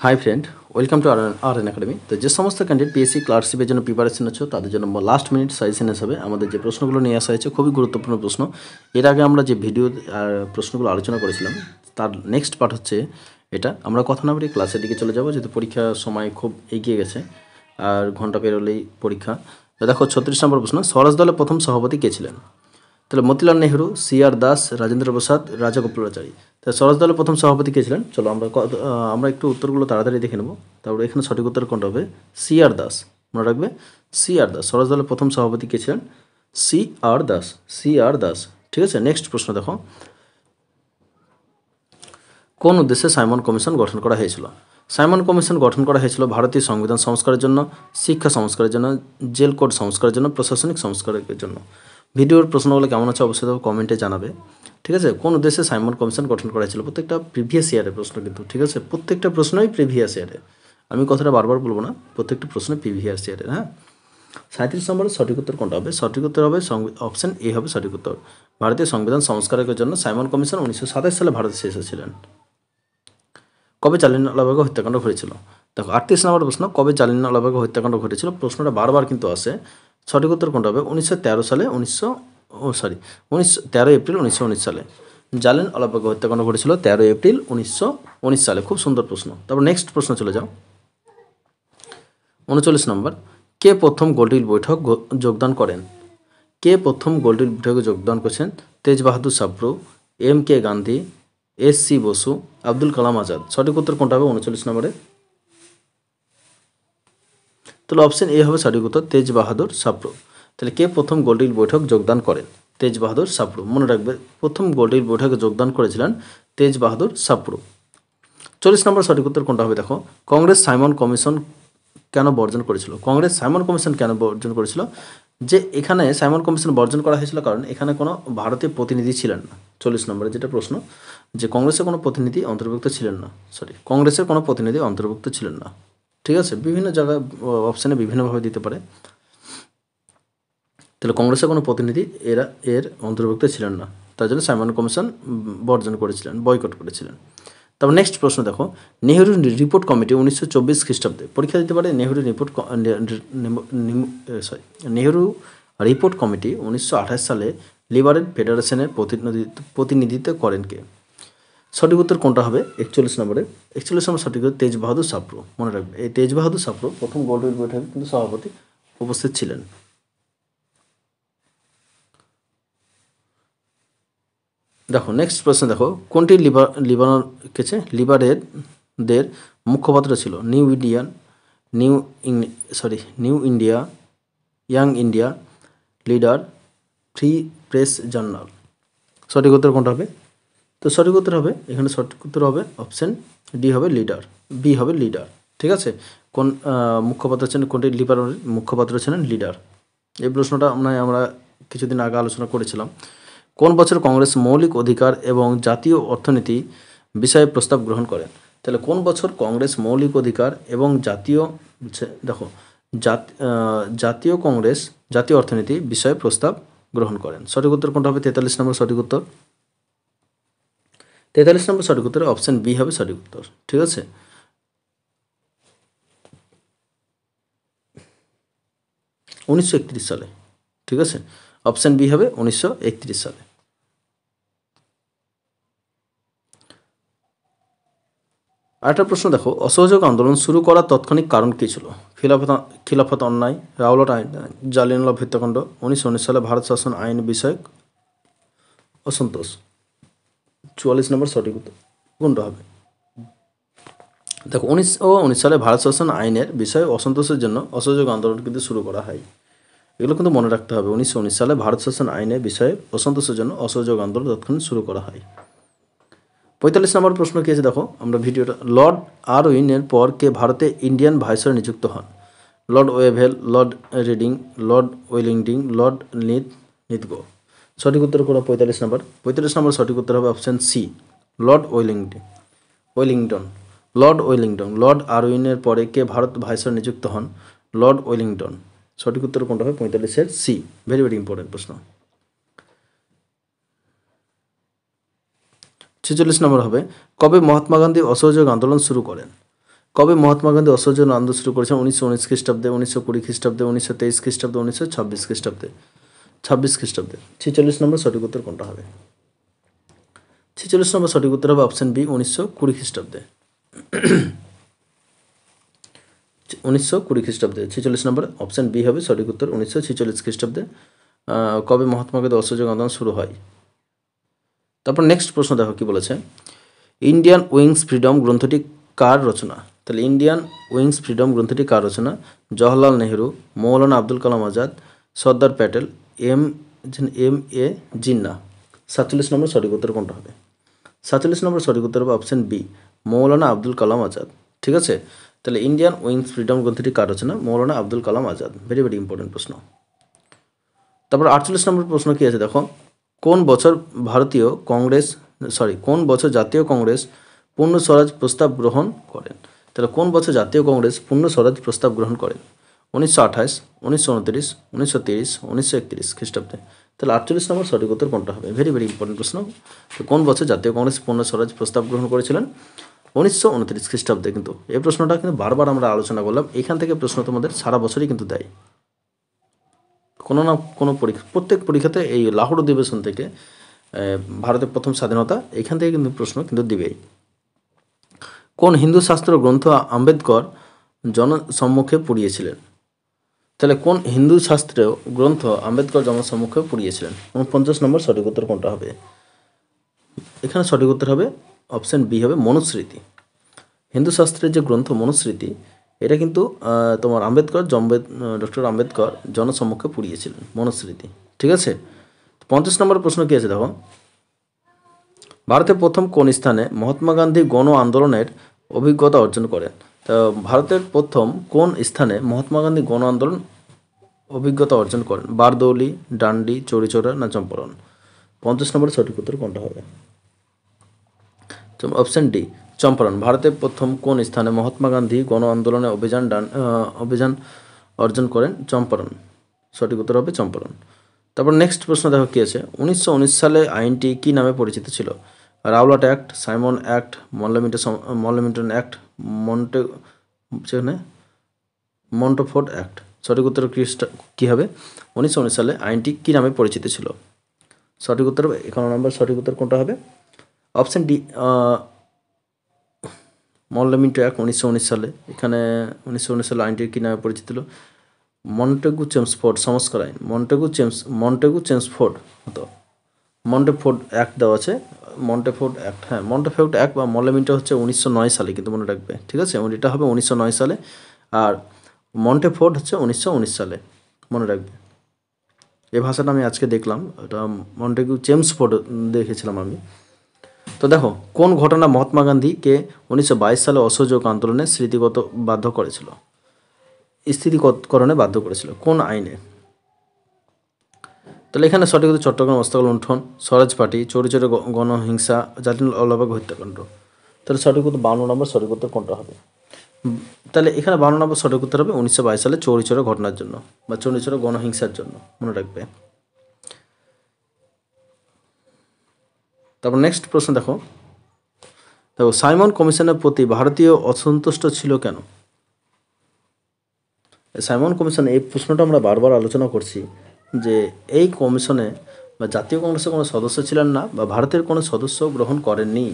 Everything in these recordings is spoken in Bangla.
High friend, welcome to R N Academy. তো যে সমস্ত ক্যান্ডিডেট পিএসসি ক্লার্কশিপের জন্য প্রিপারেশন আছো তাদের জন্য লাস্ট মিনিট সাজেশন হিসাবে আমাদের যে প্রশ্নগুলো নিয়ে আসা হয়েছে খুবই গুরুত্বপূর্ণ প্রশ্ন। এর আগে আমরা যে ভিডিও প্রশ্নগুলো আলোচনা করেছিলাম তার নেক্সট পার্ট হচ্ছে এটা। আমরা কথা না বলে ক্লাসের দিকে চলে যাবো, যেহেতু পরীক্ষার সময় খুব এগিয়ে গেছে আর ঘন্টা পেরোলেই পরীক্ষা। তো দেখো 36 নম্বর প্রশ্ন, স্বরাজ দলের প্রথম সভাপতি কে ছিলেন? তাহলে মতিলাল নেহরু, সি.আর. দাস, রাজেন্দ্র প্রসাদ, রাজাগোপালাচারী। তাহলে স্বরাজ দলের প্রথম সভাপতি কে ছিলেন? চলো আমরা একটু উত্তরগুলো তাড়াতাড়ি দেখে নেব। তারপরে এখানে সঠিক উত্তর কোনটা হবে? সি.আর. দাস। মনে রাখবে, সি.আর. দাস। স্বরাজ দলের প্রথম সভাপতি কে ছিলেন? সি.আর. দাস। সি.আর. দাস। ঠিক আছে, নেক্সট প্রশ্ন দেখো, কোন উদ্দেশ্যে সাইমন কমিশন গঠন করা হয়েছিল? সাইমন কমিশন গঠন করা হয়েছিল ভারতীয় সংবিধান সংস্কারের জন্য, শিক্ষা সংস্কারের জন্য, জেল কোড সংস্কারের জন্য, প্রশাসনিক সংস্কারের জন্য। ভিডিওর প্রশ্নগুলো কেমন আছে অবশ্যই কমেন্টে জানাবে। ঠিক আছে, কোন উদ্দেশ্যে সাইমন কমিশন গঠন করা হয়েছিল? প্রত্যেকটা প্রিভিয়াস ইয়ারের প্রশ্ন কিন্তু, ঠিক আছে, প্রত্যেকটা প্রশ্নই প্রিভিয়াস ইয়ারে। আমি কথাটা বারবার বলবো না, প্রত্যেকটা প্রশ্ন প্রিভিয়াস ইয়ারের। হ্যাঁ, 37 নম্বরের সঠিক উত্তর কোনটা হবে? সঠিক উত্তর হবে অপশন এ হবে সঠিক উত্তর। ভারতীয় সংবিধান সংস্কারের জন্য সাইমন কমিশন 1927 সালে ভারতে শেষ হয়েছিলেন। কবে জালিয়ানওয়ালাবাগ হত্যাকাণ্ড ঘটেছিল? দেখো 38 নম্বর প্রশ্ন, কবে জালিয়ানওয়ালাবাগ হত্যাকাণ্ড ঘটেছিল? প্রশ্নটা বারবার কিন্তু আসে। সঠিক উত্তর কোনটা হবে? 1913 সালে 13 এপ্রিল 1919 সালে জালিয়ানওয়ালাবাগ হত্যাকাণ্ড ঘটেছিল 13 এপ্রিল 1919 সালে। খুব সুন্দর প্রশ্ন। তারপর নেক্সট প্রশ্ন চলে যাও। 39 নম্বর, কে প্রথম গোলটেবিল বৈঠক যোগদান করেন? কে প্রথম গোলটেবিল বৈঠকে যোগদান করেছেন? তেজ বাহাদুর সাপ্রু, এম.কে. গান্ধী, এস.সি. বসু, আব্দুল কালাম আজাদ। সঠিক উত্তর কোনটা হবে 39 নম্বরে? তাহলে অপশন এ হবে সঠিক উত্তর, তেজ বাহাদুর সাপ্রু। তাহলে কে প্রথম গোলটেবিল বৈঠক যোগদান করেন? তেজ বাহাদুর সাপ্রু। মনে রাখবে, প্রথম গোলটেবিল বৈঠকে যোগদান করেছিলেন তেজ বাহাদুর সাপ্রু। 40 নম্বর সঠিক উত্তর কোনটা হবে? দেখো, কংগ্রেস সাইমন কমিশন কেন বর্জন করেছিল? কংগ্রেস সাইমন কমিশন কেন বর্জন করেছিল? যে এখানে সাইমন কমিশন বর্জন করা হয়েছিল কারণ এখানে কোনো ভারতীয় প্রতিনিধি ছিলেন না। 40 নম্বরে যেটা প্রশ্ন, যে কংগ্রেসের কোনো প্রতিনিধি অন্তর্ভুক্ত ছিলেন না, কংগ্রেসের কোনো প্রতিনিধি অন্তর্ভুক্ত ছিলেন না। ঠিক আছে, বিভিন্ন জায়গায় অপশানে বিভিন্নভাবে দিতে পারে। তাহলে কংগ্রেসের কোনো প্রতিনিধি এর অন্তর্ভুক্ত ছিলেন না, তার জন্য সাইমন কমিশন বর্জন করেছিলেন, বয়কট করেছিলেন। তারপর নেক্সট প্রশ্ন দেখো, নেহেরু রিপোর্ট কমিটি 1924 খ্রিস্টাব্দে পরীক্ষা দিতে পারে। নেহেরু রিপোর্ট কমিটি 1928 সালে লিবারেল ফেডারেশনের প্রতিনিধিত্ব করেন কে? সঠিক উত্তর কোনটা হবে 41 নম্বরে? 41 নম্বর সঠিক উত্তর তেজ বাহাদুর সাপ্রু। মনে রাখবে, এই তেজ বাহাদুর সাপ্রু প্রথম গোলটেবিল বৈঠকে কিন্তু সভাপতি উপস্থিত ছিলেন। দেখো নেক্সট প্রশ্ন দেখো, কোনটি লিবারেলদের মুখপাত্র ছিল? New India, young India, leader, free press journal. সঠিক উত্তর কোনটা হবে? তো সঠিক উত্তর হবে এখানে, সঠিক উত্তর হবে অপশন ডি হবে লিডার, বি হবে লিডার। ঠিক আছে, কোন মুখপাত্র ছিলেন, কোনটি লিবারেল মুখপাত্র ছিলেন? লিডার। এই প্রশ্নটা আমরা কিছুদিন আগে আলোচনা করেছিলাম। কোন বছর কংগ্রেস মৌলিক অধিকার এবং জাতীয় অর্থনীতি বিষয়ে প্রস্তাব গ্রহণ করেন? তাহলে কোন বছর কংগ্রেস মৌলিক অধিকার এবং দেখো জাতীয় কংগ্রেস জাতীয় অর্থনীতি বিষয়ে প্রস্তাব গ্রহণ করেন? সঠিক উত্তর কোনটা হবে? 43 নম্বর সঠিক উত্তর। 43 নম্বর সঠিক উত্তর অপশন বি হবে সঠিক উত্তর। ঠিক আছে, 1931 সালে। ঠিক আছে, অপশন বি হবে 1931 সালে। আরেকটা প্রশ্ন দেখো, অসহযোগ আন্দোলন শুরু করার তাৎক্ষণিক কারণ কী ছিল? খিলাফত অন্যায়, রাওলাট আইন, জালিয়ানওয়ালা হত্যাকাণ্ড, 1919 সালে ভারত শাসন আইন বিষয়ক অসন্তোষ। 44 নম্বর সঠিক উত্তর কোনটা হবে? দেখো 1919 সালে ভারত শাসন আইনের বিষয়ে অসন্তোষের জন্য অসহযোগ আন্দোলন কিন্তু শুরু করা হয়। এগুলো কিন্তু মনে রাখতে হবে, 1919 সালে ভারত শাসন আইনের বিষয়ে অসন্তোষের জন্য অসহযোগ আন্দোলন তৎক্ষণাৎ শুরু করা হয়। 45 নম্বর প্রশ্ন কী আছে দেখো, আমরা ভিডিওটা, লর্ড আরউইনের পর কে ভারতে ইন্ডিয়ান ভাইসরয় নিযুক্ত হন? Lord Wavell, lord Reading, lord Wellington, lord Linlithgow. সঠিক উত্তর কোনো 45 নম্বর? 45 নম্বর সঠিক উত্তর হবে option C, lord Wellington. Lord Wellington. Lord আরউইনের পরে কে ভারত ভাইসরয় নিযুক্ত হন? Lord Wellington. সঠিক উত্তর কোনটা হবে? 45-এর সি। ভেরি ভেরি ইম্পর্টেন্ট প্রশ্ন। 46 নম্বর হবে, কবে মহাত্মা গান্ধী অসহযোগ আন্দোলন শুরু করেন? কবে মহাত্মা গান্ধী অসহযোগ আন্দোলন শুরু করেছেন? 1919 খ্রিস্টাব্দে, 1920 খ্রিস্টাব্দে, 1923 খ্রিস্টাব্দে, 1926 খ্রিস্টাব্দে। 26 খ্রিস্টাব্দে। 46 নম্বর সঠিক উত্তর কোনটা হবে? 46 নম্বর সঠিক উত্তর হবে অপশন বি, 1920 খ্রিস্টাব্দে। 1920 খ্রিস্টাব্দে 46 নম্বর অপশন বি হবে সঠিক উত্তর, 1946 খ্রিস্টাব্দে কবে মহাত্মা গান্ধী অসহযোগ আন্দোলন শুরু হয়। তারপর নেক্সট প্রশ্ন দেখো কি বলেছে, ইন্ডিয়ান উইংস ফ্রিডম গ্রন্থটি কার রচনা? তাহলে ইন্ডিয়ান উইংস ফ্রিডম গ্রন্থটি কার রচনা? জওহরলাল নেহরু, মৌলানা আব্দুল কালাম আজাদ, সর্দার প্যাটেল, এম এ জিন্না। 47 নম্বর সঠিক উত্তর কোনটা হবে? 47 নম্বর সঠিক উত্তর হবে অপশন বি, মৌলানা আব্দুল কালাম আজাদ। ঠিক আছে, তাহলে ইন্ডিয়ান উইংস ফ্রিডম গ্রন্থটি কার রচনা? মৌলানা Abdul Kalam Azad. Very very important প্রশ্ন। তারপর 48 নম্বর প্রশ্ন কি আছে দেখো, কোন বছর কোন বছর জাতীয় কংগ্রেস পূর্ণ স্বরাজ প্রস্তাব গ্রহণ করেন? তাহলে কোন বছর জাতীয় কংগ্রেস পূর্ণ স্বরাজ প্রস্তাব গ্রহণ করেন? 1928, 1929, 1930, 1931 খ্রিস্টাব্দে। তাহলে 48 নম্বর সঠিক উত্তর কোনটা হবে? ভেরি ভেরি ইম্পর্টেন্ট প্রশ্ন। তো কোন বছর জাতীয় কংগ্রেস পূর্ণ স্বরাজ প্রস্তাব গ্রহণ করেছিলেন? 1929 খ্রিস্টাব্দে। কিন্তু এই প্রশ্নটা কিন্তু বারবার আমরা আলোচনা করলাম, এখান থেকে প্রশ্ন তোমাদের সারা বছরই কিন্তু দেয়, কোনো না কোনো পরীক্ষা, প্রত্যেক পরীক্ষাতে এই লাহোর অধিবেশন থেকে ভারতের প্রথম স্বাধীনতা, এখান থেকে কিন্তু প্রশ্ন কিন্তু দিবেই। কোন হিন্দু শাস্ত্র গ্রন্থ আম্বেদকর জনসম্মুখে পড়িয়েছিলেন? তাহলে কোন হিন্দু শাস্ত্রেও গ্রন্থ আম্বেদকর জনসম্মুখে পড়িয়েছিলেন? 49 নম্বর সঠিক উত্তর কোনটা হবে? এখানে সঠিক উত্তর হবে অপশন বি হবে মনুস্মৃতি। হিন্দু শাস্ত্রের যে গ্রন্থ মনুস্মৃতি, এটা কিন্তু তোমার ডক্টর আম্বেদকর জনসম্মুখে পড়িয়েছিলেন মনুস্মৃতি। ঠিক আছে, 50 নম্বর প্রশ্ন কি আছে দেখো, ভারতের প্রথম কোন স্থানে মহাত্মা গান্ধী গণ আন্দোলনের অভিজ্ঞতা অর্জন করেন? তো ভারতের প্রথম কোন স্থানে মহাত্মা গান্ধী গণ আন্দোলন অভিজ্ঞতা অর্জন করেন? বারদৌলি, ডান্ডি, চৌরিচৌরা না চম্পারণ? 50 নম্বর সঠিক উত্তর কোনটা হবে? Option D, Champaran. ভারতের প্রথম কোন স্থানে মহাত্মা গান্ধী গণ আন্দোলনে অভিযান অর্জন করেন? চম্পারণ। সঠিক উত্তর হবে চম্পারণ। তারপর নেক্সট প্রশ্ন দেখো কি আছে, 1919 সালে আইনটি কি নামে পরিচিত ছিল? Rowlatt act, Simon act, Morley Minto act, Montford act. সঠিক উত্তর কী হবে? 1919 সালে আইনটি কি নামে পরিচিত ছিল? সঠিক উত্তর 51 নম্বর সঠিক উত্তর কোনটা হবে? অপশন ডি, মল্লমিন্টো অ্যাক্ট 1919 সালে। এখানে 1919 সালে আইনটি কী নামে পরিচিত ছিল? মন্টেগু চেমসফোর্ড সংস্কার আইন, মন্টেগু চেমসফোর্ড হতো, মন্টেফোর্ড অ্যাক্ট দেওয়া আছে, মন্টেফোর্ড অ্যাক্ট, হ্যাঁ মন্টেফোর্ড অ্যাক্ট বা মল্লমিন্টো হচ্ছে 1909 সালে, কিন্তু মনে রাখবে। ঠিক আছে, এটা হবে 1909 সালে, আর মন্টেফোর্ড হচ্ছে 1919 সালে, মনে রাখবে। এই ভাষাটা আমি আজকে দেখলাম, এটা মন্টেগু চেমসফোর্ড দেখেছিলাম আমি। তো দেখো, কোন ঘটনা মহাত্মা গান্ধীকে 1922 সালে অসহযোগ আন্দোলনে স্থিতিকরণে বাধ্য করেছিল? কোন আইনে? তাহলে এখানে সঠিক উত্তর চট্টগ্রাম অস্ত্র লুণ্ঠন, স্বরাজ পার্টি, চৌরিচৌরা গণহিংসা, জালিয়ানওয়ালাবাগ হত্যাকাণ্ড। তাহলে সঠিক উত্তর 52 নম্বর সঠিক উত্তর কোনটা হবে? তাহলে এখানে 52 নম্বর সঠিক উত্তর হবে 1922 সালে চৌরিচৌরা ঘটনার জন্য বা চৌরিচৌরা গণহিংসার জন্য, মনে রাখবে। তারপর নেক্সট প্রশ্ন দেখো, সাইমন কমিশনের প্রতি ভারতীয় অসন্তুষ্ট ছিল কেন? সাইমন কমিশন, এই প্রশ্নটা আমরা বারবার আলোচনা করছি যে এই কমিশনে বা জাতীয় কংগ্রেসের কোনো সদস্য ছিলেন না বা ভারতের কোনো সদস্য গ্রহণ করেননি,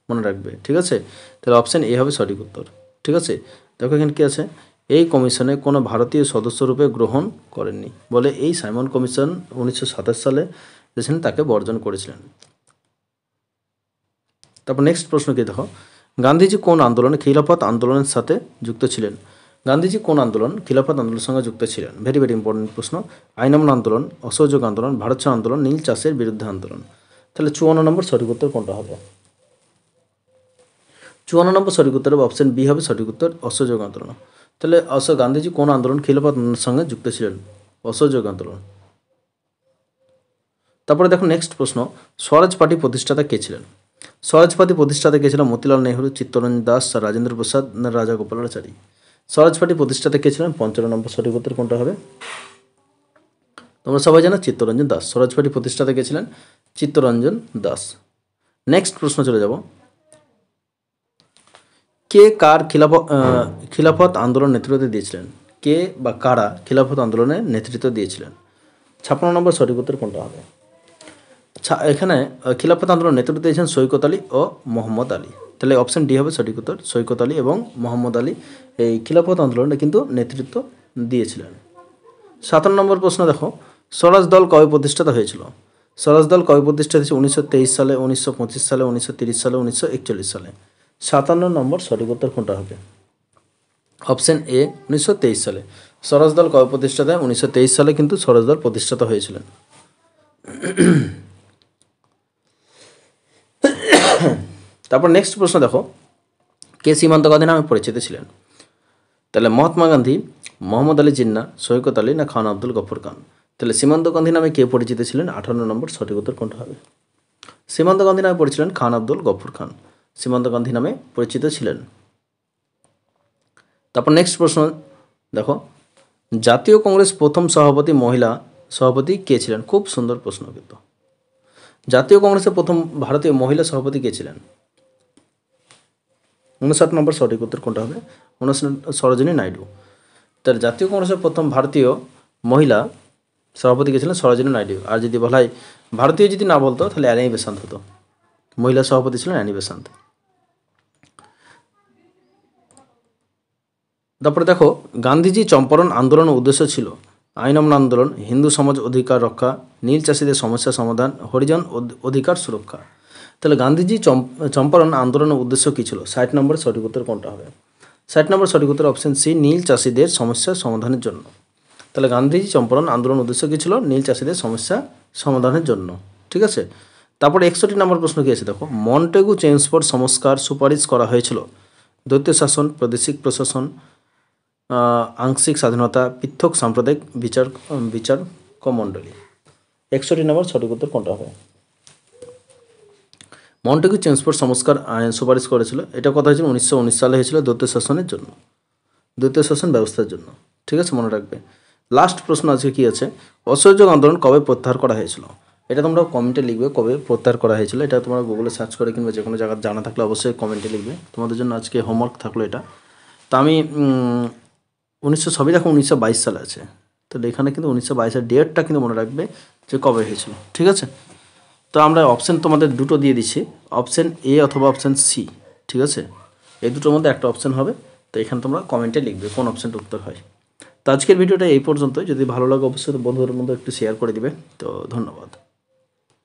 মনে রাখবে। ঠিক আছে, তাহলে অপশান এ হবে সঠিক উত্তর। ঠিক আছে, দেখো এখানে কী আছে, এই কমিশনে কোনো ভারতীয় সদস্যরূপে গ্রহণ করেননি বলে এই সাইমন কমিশন 1927 সালে তাকে বর্জন করেছিলেন। তারপর নেক্সট প্রশ্ন কি দেখো, গান্ধীজি কোন আন্দোলনে খিলাফত আন্দোলনের সাথে যুক্ত ছিলেন? গান্ধীজি কোন আন্দোলন খিলাফত আন্দোলনের সঙ্গে যুক্ত ছিলেন? ভেরি ভেরি ইম্পর্টেন্ট প্রশ্ন। আইন অমান্য আন্দোলন, অসহযোগ আন্দোলন, ভারত ছাড়ো আন্দোলন, নীল চাষের বিরুদ্ধে আন্দোলন। তাহলে 54 নম্বর সঠিক উত্তর কোনটা হবে? 54 নম্বর সঠিক উত্তর হবে অপশন বি হবে সঠিক উত্তর, অসহযোগ আন্দোলন। তাহলে গান্ধীজি কোন আন্দোলন খিলাফত আন্দোলনের সঙ্গে যুক্ত ছিলেন? অসহযোগ আন্দোলন। তারপরে দেখো নেক্সট প্রশ্ন, স্বরাজ পার্টি প্রতিষ্ঠাতা কে ছিলেন? স্বরাজ পার্টি প্রতিষ্ঠাতা কে ছিলেন? মতিলাল নেহরু, চিত্তরঞ্জন দাস, রাজেন্দ্র প্রসাদ না রাজা গোপালাচারী? স্বরাজ পার্টি প্রতিষ্ঠাতা কে ছিলেন? 55 নম্বর সঠিক উত্তর কোনটা হবে? তোমরা সবাই জানো চিত্তরঞ্জন দাস। স্বরাজ পার্টি প্রতিষ্ঠাতা কে ছিলেন? চিত্তরঞ্জন দাস। নেক্সট প্রশ্ন চলে যাব, কে কার খিলাফত আন্দোলন নেতৃত্ব দিয়েছিলেন? কে বা কারা খিলাফত আন্দোলনে নেতৃত্ব দিয়েছিলেন? 56 নম্বর সঠিক উত্তর কোনটা হবে? এখানে খিলাফত আন্দোলন নেতৃত্ব দিয়েছেন সৈকত আলী ও মোহাম্মদ আলী। তাহলে অপশন ডি হবে সঠিক উত্তর। সৈকত আলী এবং মোহাম্মদ আলী এই খিলাফত আন্দোলনে কিন্তু নেতৃত্ব দিয়েছিলেন। 57 নম্বর প্রশ্ন দেখো, স্বরাজ দল কবে প্রতিষ্ঠিত হয়েছিল? স্বরাজ দল কবে প্রতিষ্ঠিত হয়েছে? 1923 সালে, 1925 সালে, 1930 সালে, 1941 সালে। 57 নম্বর সঠিক উত্তর কোনটা হবে? অপশন এ 1923 সালে। স্বরাজ দল কবে প্রতিষ্ঠিত হয়? 1923 সালে কিন্তু স্বরাজ দল প্রতিষ্ঠিত হয়েছিলেন। তারপর নেক্সট প্রশ্ন দেখো, কে সীমান্ত গান্ধী নামে পরিচিত ছিলেন? তাহলে মহাত্মা গান্ধী, মোহাম্মদ আলী জিন্নাহ, সৈকত আলী না খান আব্দুল গফর খান? তাহলে সীমান্ত গান্ধী নামে কে পরিচিত ছিলেন? 58 নম্বর সঠিক উত্তর কোনটা হবে? সীমান্ত গান্ধী নামে পরিচিত ছিলেন খান আব্দুল গফর খান। সীমান্ত গান্ধী নামে পরিচিত ছিলেন। তারপর নেক্সট প্রশ্ন দেখো, জাতীয় কংগ্রেস প্রথম মহিলা সভাপতি কে ছিলেন? খুব সুন্দর প্রশ্ন কিন্তু। জাতীয় কংগ্রেসের প্রথম ভারতীয় মহিলা সভাপতি কে ছিলেন? 59 নম্বর সঠিক উত্তর কোনটা হবে? 59 সরোজিনী নাইডু। তার জাতীয় কংগ্রেসের প্রথম ভারতীয় মহিলা সভাপতি কে ছিলেন? সরোজিনী নাইডু। আর যদি বলা হয় ভারতীয় যদি না বলতো তাহলে অ্যানি বেসান্ত হতো। মহিলা সভাপতি ছিলেন অ্যানি বেসান্ত। তারপরে দেখো, গান্ধীজি চম্পারণ আন্দোলনের উদ্দেশ্য ছিল আইন অমান্য আন্দোলন, হিন্দু সমাজ অধিকার রক্ষা, নীল চাষীদের সমস্যা সমাধান, হরিজন অধিকার সুরক্ষা। তাহলে গান্ধীজি চম্পারণ আন্দোলনের উদ্দেশ্য কী ছিল? 60 নম্বর সঠিক উত্তর কোনটা হবে? 60 নম্বর সঠিক উত্তর অপশন সি, নীল চাষীদের সমস্যা সমাধানের জন্য। তাহলে গান্ধীজি চম্পারণ আন্দোলনের উদ্দেশ্য কী ছিল? নীল চাষীদের সমস্যা সমাধানের জন্য। ঠিক আছে। তারপরে 61 নম্বর প্রশ্ন কী আছে দেখো, মন্টেগু চেমসফোর্ড সংস্কার সুপারিশ করা হয়েছিল দ্বৈত শাসন, প্রাদেশিক প্রশাসন, আংশিক স্বাধীনতা, পৃথক সাম্প্রদায়িক বিচারকমণ্ডলী। 61 নম্বর সঠিক উত্তর কোনটা হবে? মন্টেগু চেমসফোর্ড সংস্কার আইন সুপারিশ করেছিল। এটা কথা হয়েছিল 1919 সালে হয়েছিল দ্বৈত শাসনের জন্য, দ্বৈত শাসন ব্যবস্থার জন্য। ঠিক আছে, মনে রাখবে। লাস্ট প্রশ্ন আজকে কী আছে, অসহযোগ আন্দোলন কবে প্রত্যাহার করা হয়েছিল? এটা তোমরা কমেন্টে লিখবে কবে প্রত্যাহার করা হয়েছিল। এটা তোমরা গুগলে সার্চ করে কিংবা যে কোনো জায়গায় জানা থাকলে অবশ্যই কমেন্টে লিখবে। তোমাদের জন্য আজকে হোমওয়ার্ক থাকলো এটা। তা আমি 1922 সালে আছে, তাহলে এখানে কিন্তু 1922-এর ডেটটা কিন্তু মনে রাখবে যে কবে হয়েছিল। ঠিক আছে, তো আমরা অপশান তোমাদের দুটো দিয়ে দিচ্ছি, অপশান এ অথবা অপশান সি। ঠিক আছে, এই দুটোর মধ্যে একটা অপশান হবে। তো এখানে তোমরা কমেন্টে লিখবে কোন অপশানটা উত্তর হয়। তো আজকের ভিডিওটা এই পর্যন্তই। যদি ভালো লাগে অবশ্যই বন্ধুদের মধ্যে একটু শেয়ার করে দিবে। তো ধন্যবাদ।